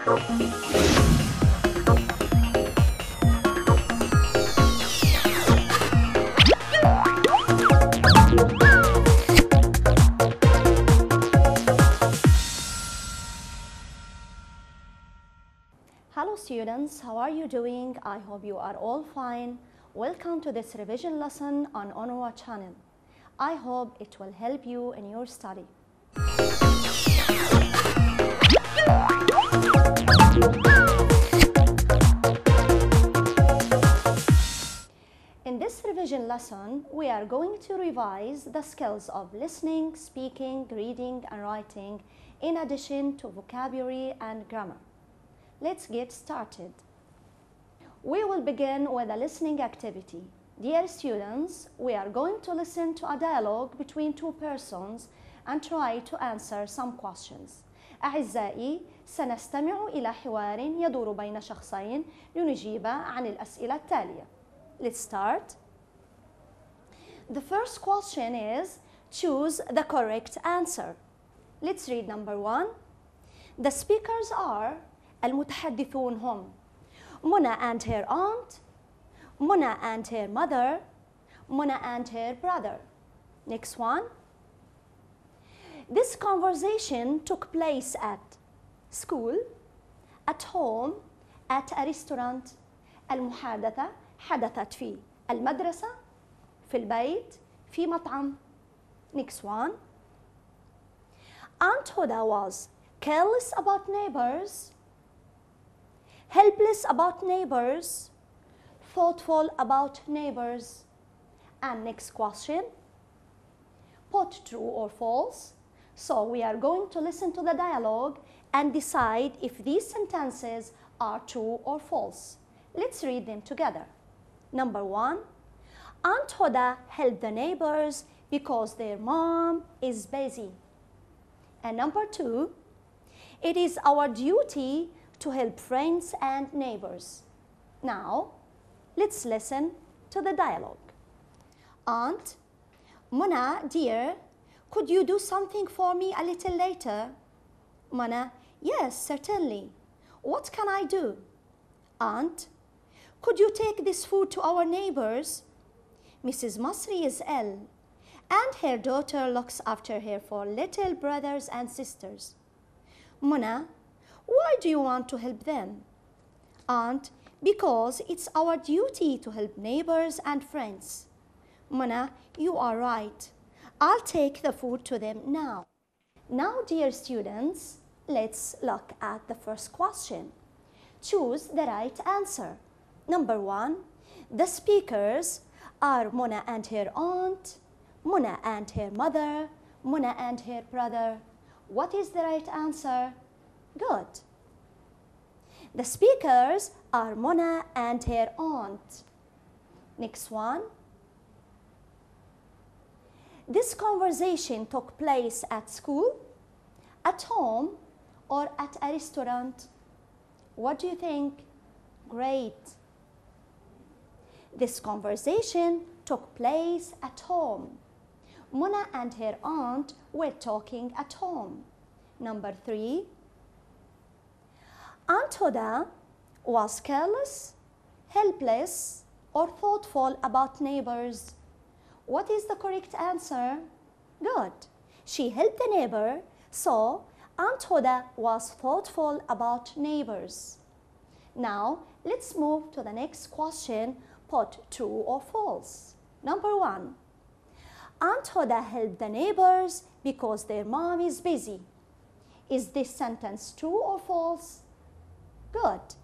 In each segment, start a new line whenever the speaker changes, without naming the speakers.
Hello students, how are you doing? I hope you are all fine. Welcome to this revision lesson on أونروا channel. I hope it will help you in your study. In this revision lesson, we are going to revise the skills of listening, speaking, reading, and writing, in addition to vocabulary and grammar. Let's get started. We will begin with a listening activity. Dear students, we are going to listen to a dialogue between two persons and try to answer some questions. أعزائي، سنستمع إلى حوار يدور بين شخصين لنجيب عن الأسئلة التالية. Let's start. The first question is, choose the correct answer. Let's read number 1. The speakers are المتحدثون هم Mona and her aunt, Mona and her mother, Mona and her brother. Next one. This conversation took place at school, at home, at a restaurant. المحادثة حدثت في المدرسة، في البيت، في مطعم. Next one. Aunt Huda was careless about neighbors, helpless about neighbors, thoughtful about neighbors. And next question, put true or false. So we are going to listen to the dialogue and decide if these sentences are true or false. Let's read them together. Number 1, Aunt Huda helped the neighbors because their mom is busy. And number 2, it is our duty to help friends and neighbors. Now, let's listen to the dialogue. Aunt, Mona, dear, could you do something for me a little later? Mona, yes, certainly. What can I do? Aunt, could you take this food to our neighbors? Mrs. Masri is ill, and her daughter looks after her 4 little brothers and sisters. Mona, why do you want to help them? Aunt, because it's our duty to help neighbors and friends. Mona, you are right. I'll take the food to them now. Now, dear students, let's look at the first question. Choose the right answer. Number 1, the speakers are Mona and her aunt, Mona and her mother, Mona and her brother. What is the right answer? Good. The speakers are Mona and her aunt. Next one. This conversation took place at school, at home, or at a restaurant. What do you think? Great. This conversation took place at home. Mona and her aunt were talking at home. Number 3. Aunt Huda was careless, helpless, or thoughtful about neighbors. What is the correct answer? Good. She helped the neighbor, so Aunt Huda was thoughtful about neighbors. Now, let's move to the next question. Put true or false. Number 1. Aunt Huda helped the neighbors because their mom is busy. Is this sentence true or false? Good.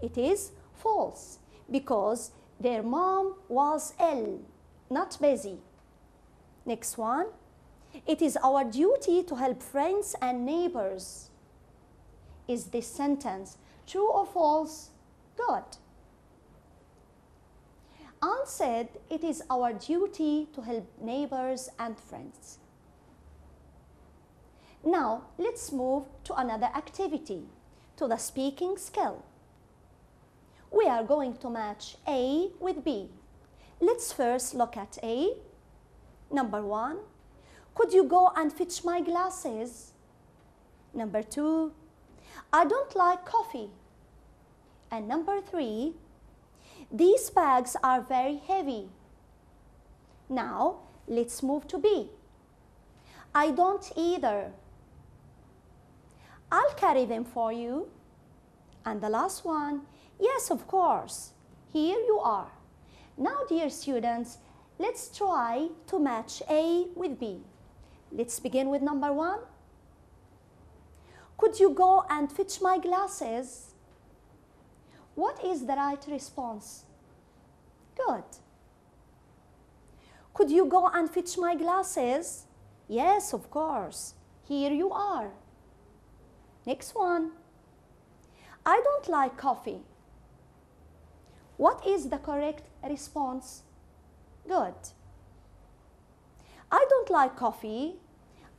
It is false because their mom was ill, not busy. Next one. It is our duty to help friends and neighbors. Is this sentence true or false? Good. Aunt said it is our duty to help neighbors and friends. Now, let's move to another activity, to the speaking skill. We are going to match A with B. Let's first look at A. Number 1, could you go and fetch my glasses? Number 2, I don't like coffee. And number 3, these bags are very heavy. Now, let's move to B. I don't either. I'll carry them for you. And the last one, yes, of course. Here you are. Now, dear students, let's try to match A with B. Let's begin with number 1. Could you go and fetch my glasses? What is the right response? Good. Could you go and fetch my glasses? Yes, of course. Here you are. Next one. I don't like coffee. What is the correct response? Good. I don't like coffee.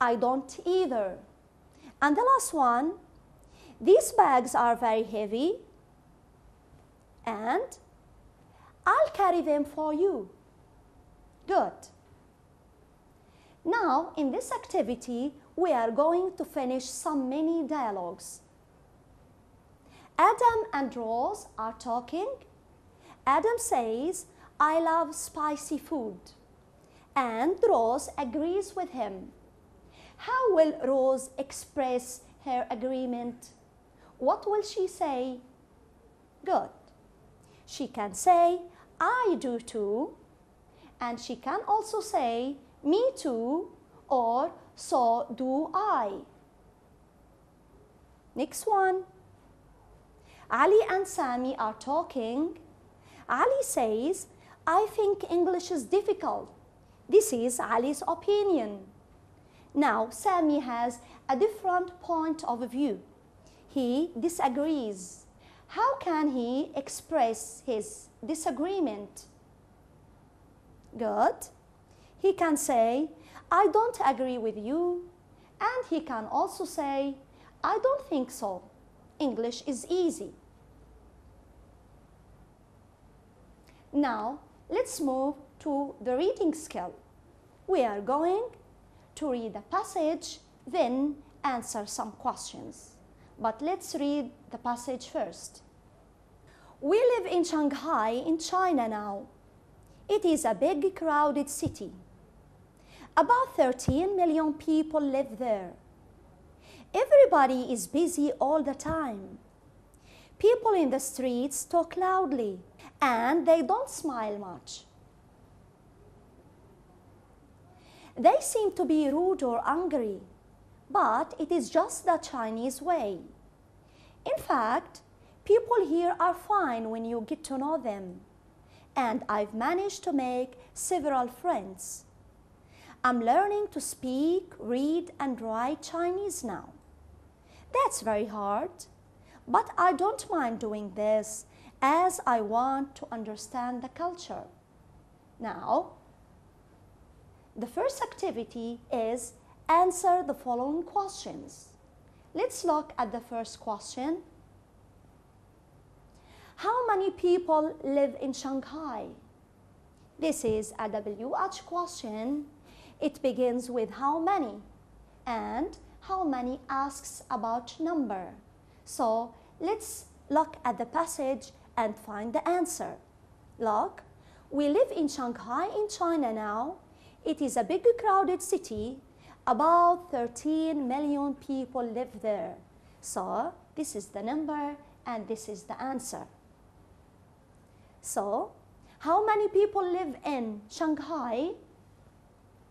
I don't either. And the last one. These bags are very heavy. And I'll carry them for you. Good. Now, in this activity, we are going to finish some mini dialogues. Adam and Rose are talking. Adam says, I love spicy food. And Rose agrees with him. How will Rose express her agreement? What will she say? Good. She can say, I do too. And she can also say, me too, or so do I. Next one. Ali and Sammy are talking. Ali says, I think English is difficult. This is Ali's opinion. Now, Sammy has a different point of view. He disagrees. How can he express his disagreement? Good. He can say, I don't agree with you. And he can also say, I don't think so. English is easy. Now, let's move to the reading skill. We are going to read a passage, then answer some questions. But let's read the passage first. We live in Shanghai in China now. It is a big, crowded city. About 13 million people live there. Everybody is busy all the time. People in the streets talk loudly and they don't smile much. They seem to be rude or angry, but it is just the Chinese way. In fact, people here are fine when you get to know them, and I've managed to make several friends. I'm learning to speak, read, and write Chinese now. That's very hard, but I don't mind doing this as I want to understand the culture. Now, the first activity is answer the following questions. Let's look at the first question. How many people live in Shanghai? This is a WH question. It begins with how many, and how many asks about number. So let's look at the passage and find the answer. Look, we live in Shanghai in China now. It is a big, crowded city. About 13 million people live there. So this is the number and this is the answer. So, how many people live in Shanghai?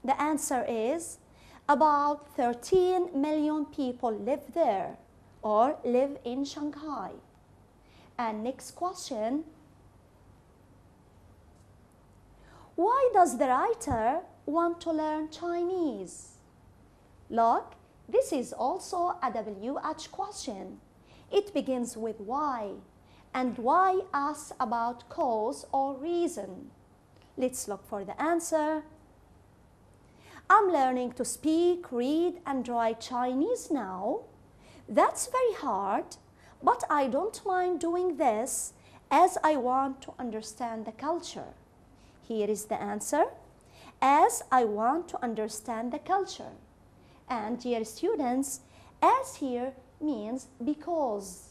The answer is about 13 million people live there or live in Shanghai. And next question. Why does the writer want to learn Chinese? Look, this is also a WH question. It begins with why, and why asks about cause or reason. Let's look for the answer. I'm learning to speak, read, and write Chinese now. That's very hard, but I don't mind doing this as I want to understand the culture. Here is the answer. As I want to understand the culture. And dear students, As here means because.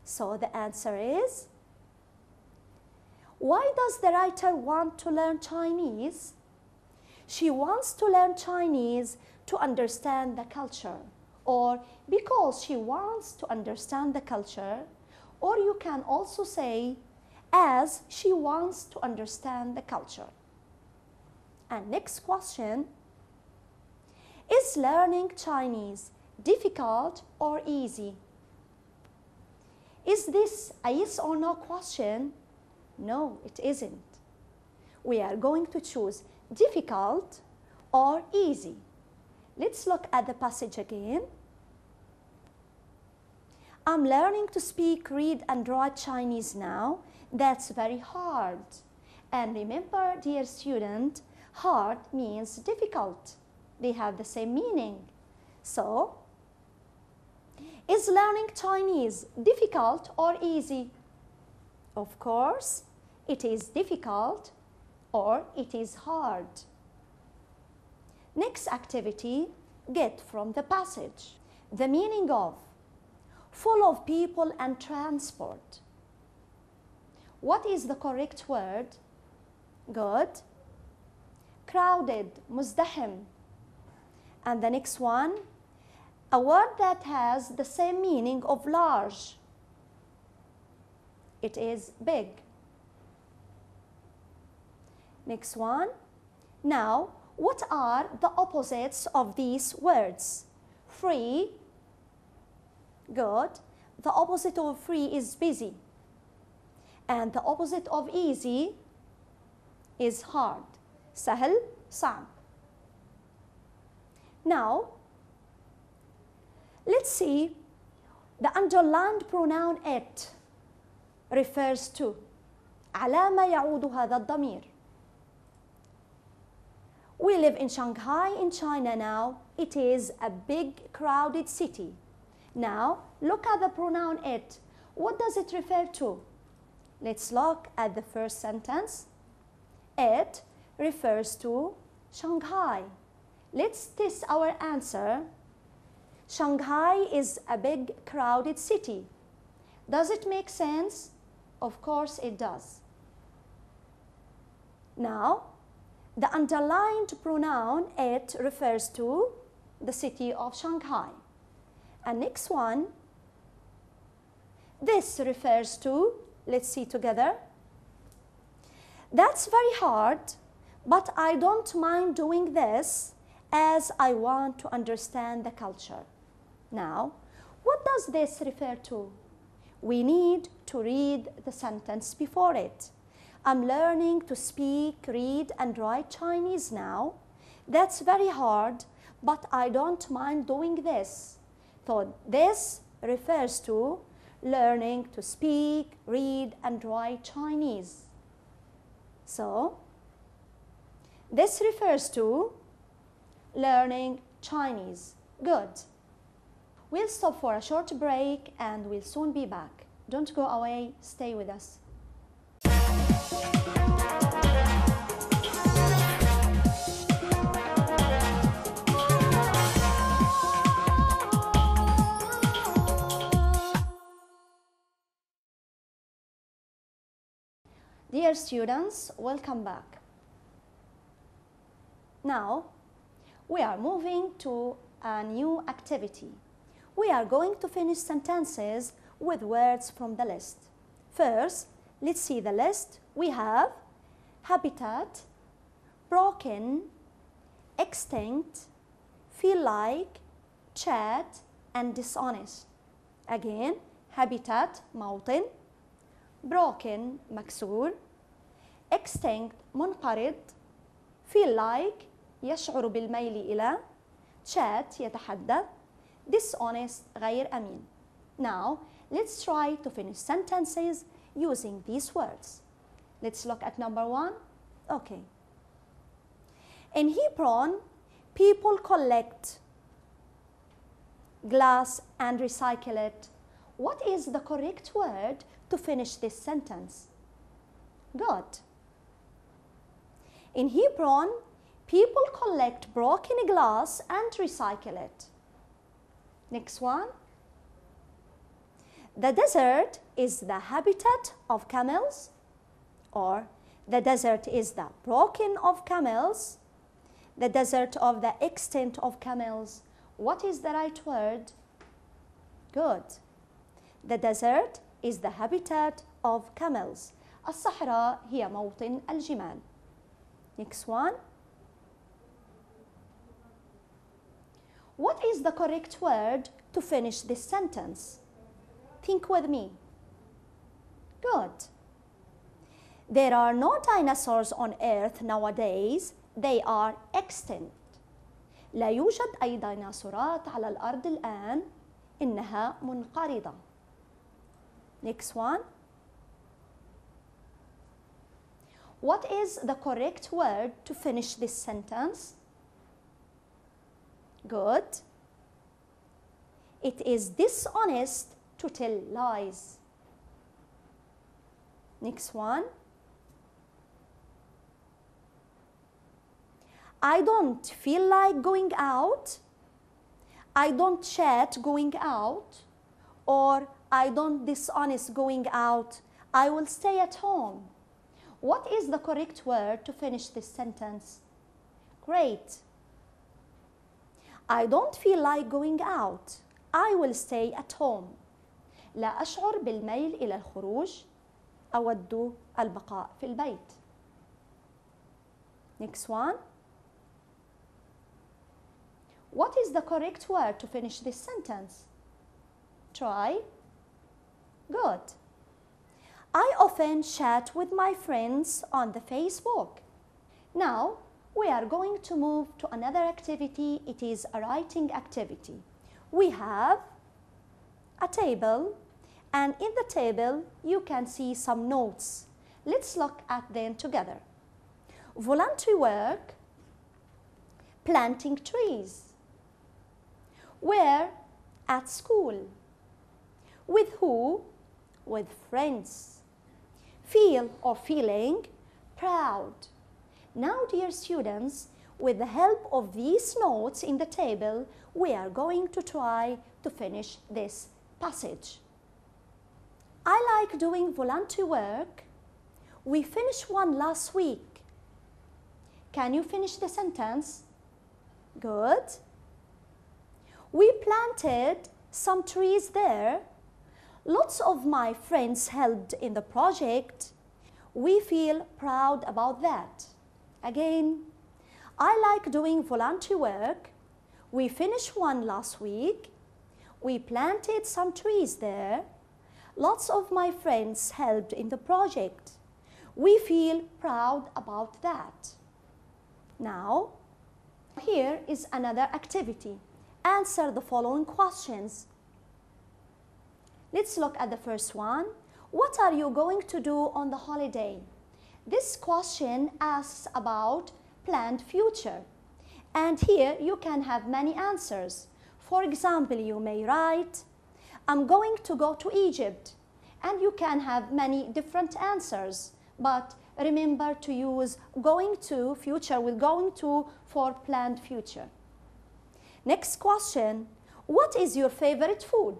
So the answer is, why does the writer want to learn Chinese? She wants to learn Chinese to understand the culture, or because she wants to understand the culture, or you can also say, as she wants to understand the culture. And next question, is learning Chinese difficult or easy? Is this a yes or no question? No, it isn't. We are going to choose difficult or easy. Let's look at the passage again. I'm learning to speak, read, and write Chinese now. That's very hard. And remember, dear student, hard means difficult. They have the same meaning. So, is learning Chinese difficult or easy? Of course, it is difficult or it is hard. Next activity, get from the passage. The meaning of full of people and transport. What is the correct word? Good. Crowded, مزدحم. And the next one, a word that has the same meaning of large. It is big. Next one. Now, what are the opposites of these words? Free. Good. The opposite of free is busy. And the opposite of easy is hard. سهل, صعب. Now, let's see, the underlined pronoun it refers to. على ما يعود هذا الضمير. We live in Shanghai in China now. It is a big crowded city. Now, look at the pronoun it. What does it refer to? Let's look at the first sentence. It refers to Shanghai. Let's test our answer. Shanghai is a big crowded city. Does it make sense? Of course it does. Now, the underlined pronoun it refers to the city of Shanghai. And next one, this refers to, let's see together. That's very hard, but I don't mind doing this as I want to understand the culture. Now, what does this refer to? We need to read the sentence before it. I'm learning to speak, read, and write Chinese now. That's very hard, but I don't mind doing this. So this refers to learning to speak, read, and write Chinese. So, this refers to learning Chinese. Good. We'll stop for a short break and we'll soon be back. Don't go away, stay with us. Dear students, welcome back. Now, we are moving to a new activity. We are going to finish sentences with words from the list. First, let's see the list. We have habitat, broken, extinct, feel like, chat, and dishonest. Again, habitat, موطن, broken, مكسور, extinct, منقرض, feel like, يشعر بالميل إلى, chat, يتحدث, dishonest, غير أمين. Now, let's try to finish sentences using these words. Let's look at number one. Okay. In Hebron, people collect glass and recycle it. What is the correct word to finish this sentence? Good. In Hebron, people collect broken glass and recycle it. Next one. The desert is the habitat of camels, or the desert is the broken of camels, the desert of the extent of camels. What is the right word? Good. The desert is the habitat of camels. الصحراء هي موطن الجمال. Next one. What is the correct word to finish this sentence? Think with me. Good. There are no dinosaurs on Earth nowadays. They are extinct. لا يوجد أي ديناصورات على الأرض الآن. إنها منقرضة. Next one. What is the correct word to finish this sentence? Good. It is dishonest to tell lies. Next one. I don't feel like going out. I don't chat going out. Or I don't dishonest going out. I will stay at home. What is the correct word to finish this sentence? Great. I don't feel like going out. I will stay at home. لا أشعر بالميل إلى الخروج. أود البقاء في البيت. Next one. What is the correct word to finish this sentence? Try. Good. I often chat with my friends on the Facebook. Now, we are going to move to another activity. It is a writing activity. We have a table, and in the table, you can see some notes. Let's look at them together. Voluntary work, planting trees. Where? At school. With who? With friends. Feel or feeling proud. Now, dear students, with the help of these notes in the table, we are going to try to finish this passage. I like doing voluntary work. We finished one last week. Can you finish the sentence? Good. We planted some trees there. Lots of my friends helped in the project. We feel proud about that. Again, I like doing voluntary work. We finished one last week. We planted some trees there. Lots of my friends helped in the project. We feel proud about that. Now, here is another activity. Answer the following questions. Let's look at the first one. What are you going to do on the holiday? This question asks about planned future. And here you can have many answers. For example, you may write, I'm going to go to Egypt. And you can have many different answers. But remember to use going to, future with going to, for planned future. Next question, what is your favorite food?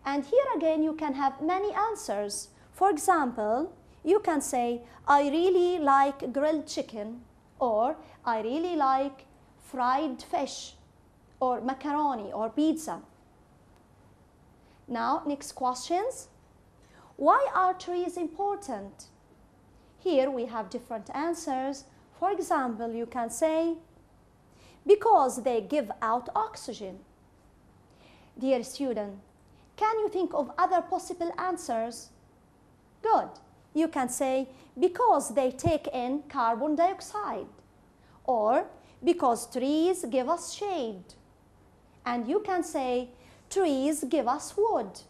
And here again you can have many answers. For example, you can say, I really like grilled chicken, or I really like fried fish, or macaroni, or pizza. Now, next questions. Why are trees important? Here we have different answers. For example, you can say, because they give out oxygen. Dear student, can you think of other possible answers? Good. You can say, because they take in carbon dioxide. Or, because trees give us shade. And you can say, trees give us wood.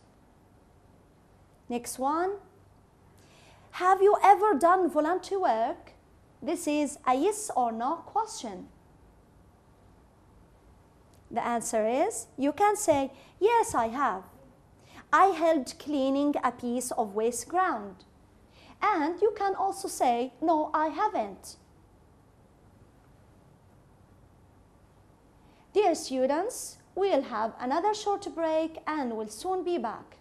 Next one. Have you ever done voluntary work? This is a yes or no question. The answer is, you can say, yes, I have. I helped cleaning a piece of waste ground. And you can also say, no, I haven't. Dear students, we'll have another short break and we'll soon be back.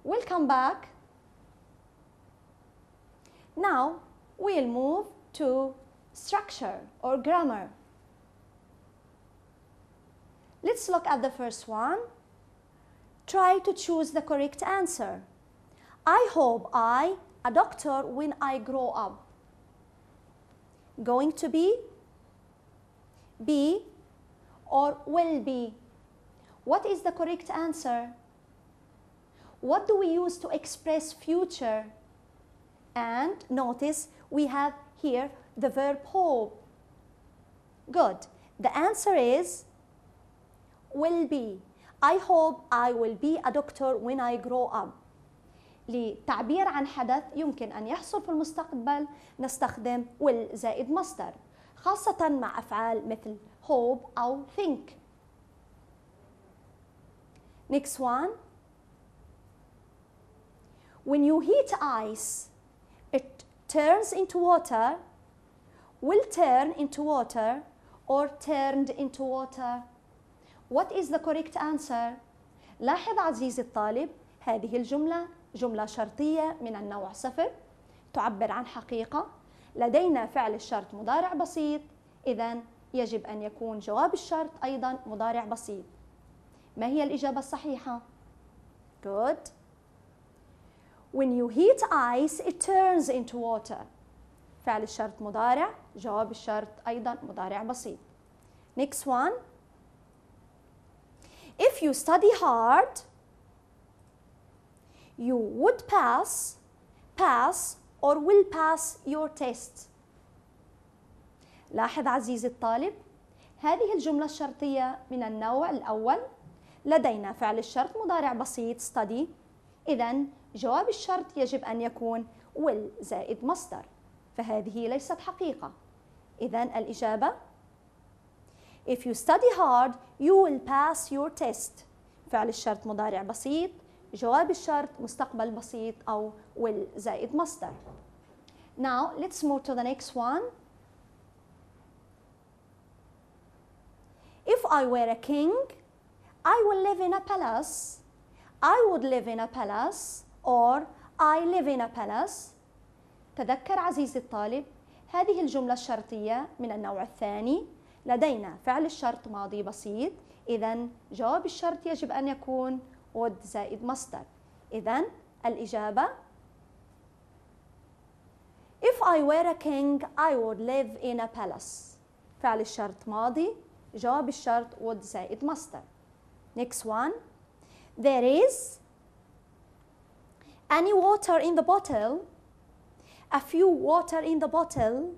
Welcome back. Now we'll move to structure or grammar. Let's look at the first one. Try to choose the correct answer. I hope I a doctor when I grow up. Going to be, or will be. What is the correct answer? What do we use to express future? And notice we have here the verb hope. Good. The answer is will be. I hope I will be a doctor when I grow up. للتعبير عن حدث يمكن أن يحصل في المستقبل نستخدم will زائد مصدر، خاصة مع أفعال مثل hope أو think. Next one. When you heat ice, it turns into water, will turn into water, or turned into water. What is the correct answer? لاحظ عزيزي الطالب، هذه الجملة جملة شرطية من النوع صفر، تعبر عن حقيقة. لدينا فعل الشرط مضارع بسيط، إذن يجب أن يكون جواب الشرط أيضا مضارع بسيط. ما هي الإجابة الصحيحة؟ Good. When you heat ice, it turns into water. فعل الشرط مضارع، جواب الشرط أيضا مضارع بسيط. Next one. If you study hard, you would pass, or will pass your test. لاحظ عزيزي الطالب، هذه الجملة الشرطية من النوع الأول. لدينا فعل الشرط مضارع بسيط study، إذن جواب الشرط يجب أن يكون will زائد مصدر، فهذه ليست حقيقة. إذن الإجابة If you study hard, you will pass your test. فعل الشرط مضارع بسيط، جواب الشرط مستقبل بسيط أو will زائد مصدر. Now let's move to the next one. If I were a king, I will live in a palace. I would live in a palace, or I live in a palace. تذكر عزيزي الطالب، هذه الجملة الشرطية من النوع الثاني. لدينا فعل الشرط ماضي بسيط، إذن جواب الشرط يجب أن يكون would زائد مصدر. إذن الإجابة If I were a king, I would live in a palace. فعل الشرط ماضي، جواب الشرط would زائد مصدر. Next one. There is any water in the bottle, a few water in the bottle,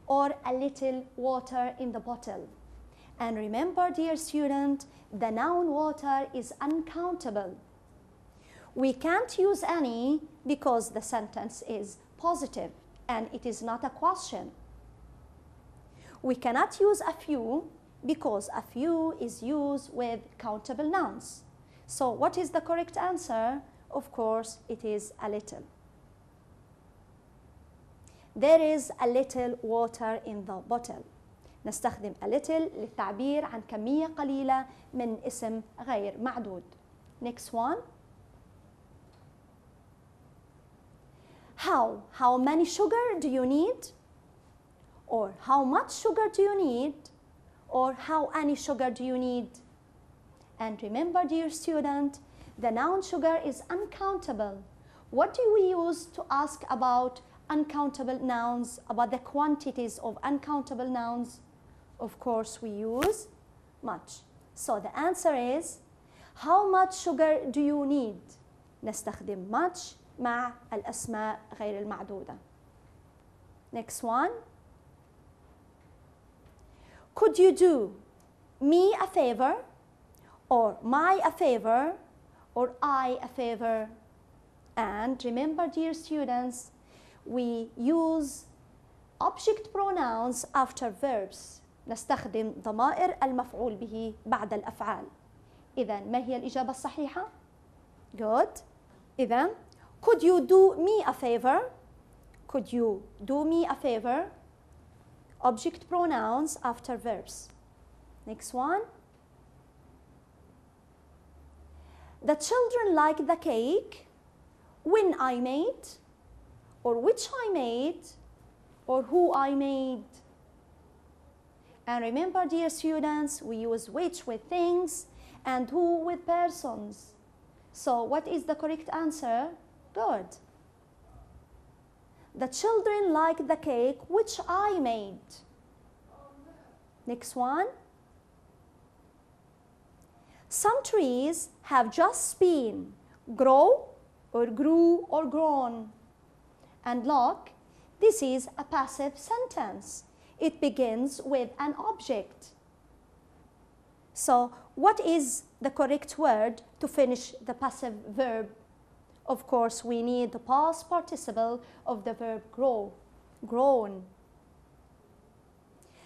or a little water in the bottle. And remember, dear student, the noun water is uncountable. We can't use any because the sentence is positive and it is not a question. We cannot use a few because a few is used with countable nouns. So what is the correct answer? Of course, it is a little. There is a little water in the bottle. نستخدم a little للتعبير عن كمية قليلة من اسم غير معدود. Next one. How many sugar do you need? Or how much sugar do you need? Or how any sugar do you need? And remember, dear student, the noun sugar is uncountable. What do we use to ask about uncountable nouns, about the quantities of uncountable nouns? Of course, we use much. So the answer is, how much sugar do you need? نستخدم much مع الأسماء غير المعدودة. Next one. Could you do me a favor, or my a favor, or I a favor? And remember, dear students, we use object pronouns after verbs. نستخدم ضمائر المفعول به بعد الأفعال. إذا ما هي الإجابة الصحيحة؟ Good. إذا could you do me a favor? Could you do me a favor? Object pronouns after verbs. Next one. The children liked the cake when I made, or which I made, or who I made. And remember, dear students, we use which with things and who with persons. So what is the correct answer? Good. The children liked the cake which I made. Next one. Some trees have just been grow or grew or grown. And look, this is a passive sentence. It begins with an object. So what is the correct word to finish the passive verb? Of course, we need the past participle of the verb grow, grown.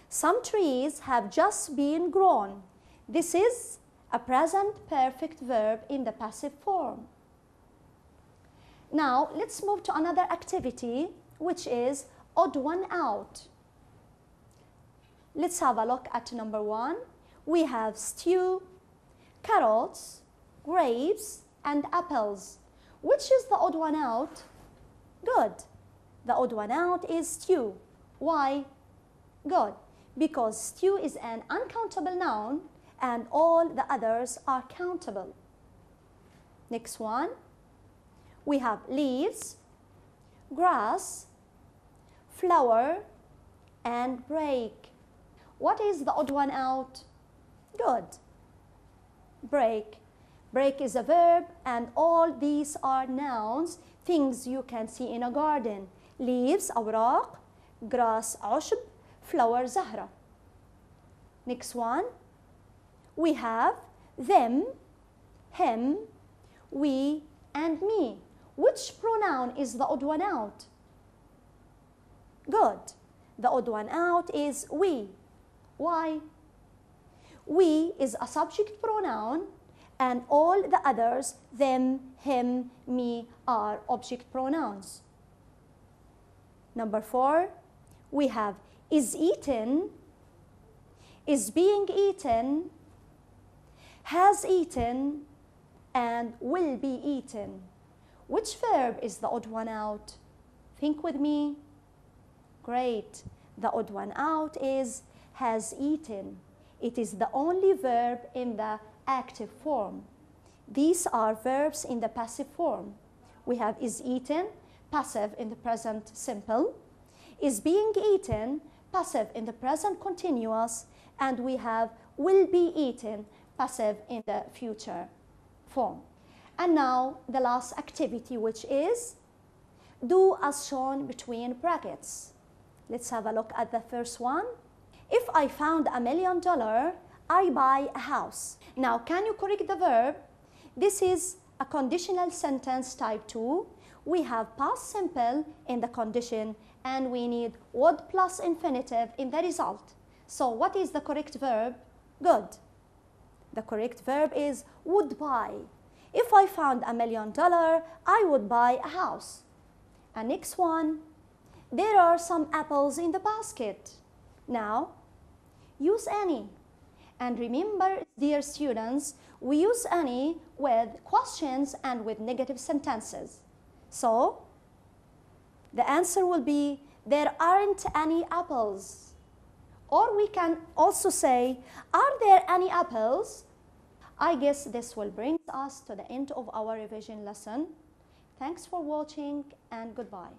Some trees have just been grown. This is a present perfect verb in the passive form. Now, let's move to another activity, which is odd one out. Let's have a look at number one. We have stew, carrots, grapes, and apples. Which is the odd one out? Good. The odd one out is stew. Why? Good. Because stew is an uncountable noun and all the others are countable. Next one. We have leaves, grass, flower, and break. What is the odd one out? Good. Break. Break is a verb and all these are nouns, things you can see in a garden. Leaves, أوراق, grass, عشب, flower, زهرة. Next one. We have them, him, we, and me. Which pronoun is the odd one out? Good. The odd one out is we. Why? We is a subject pronoun and all the others, them, him, me, are object pronouns. Number four, we have is eaten, is being eaten, has eaten, and will be eaten. Which verb is the odd one out? Think with me. Great. The odd one out is has eaten. It is the only verb in the active form. These are verbs in the passive form. We have is eaten, passive in the present simple, is being eaten, passive in the present continuous, and we have will be eaten, passive in the future form. And now the last activity, which is do as shown between brackets. Let's have a look at the first one. If I found $1 million, I buy a house. Now, can you correct the verb? This is a conditional sentence type 2. We have past simple in the condition and we need would plus infinitive in the result. So what is the correct verb? Good. The correct verb is would buy. If I found $1 million, I would buy a house. And next one, there are some apples in the basket. Now, use any. And remember, dear students, we use any with questions and with negative sentences. So, the answer will be, there aren't any apples. Or we can also say, are there any apples? I guess this will bring us to the end of our revision lesson. Thanks for watching and goodbye.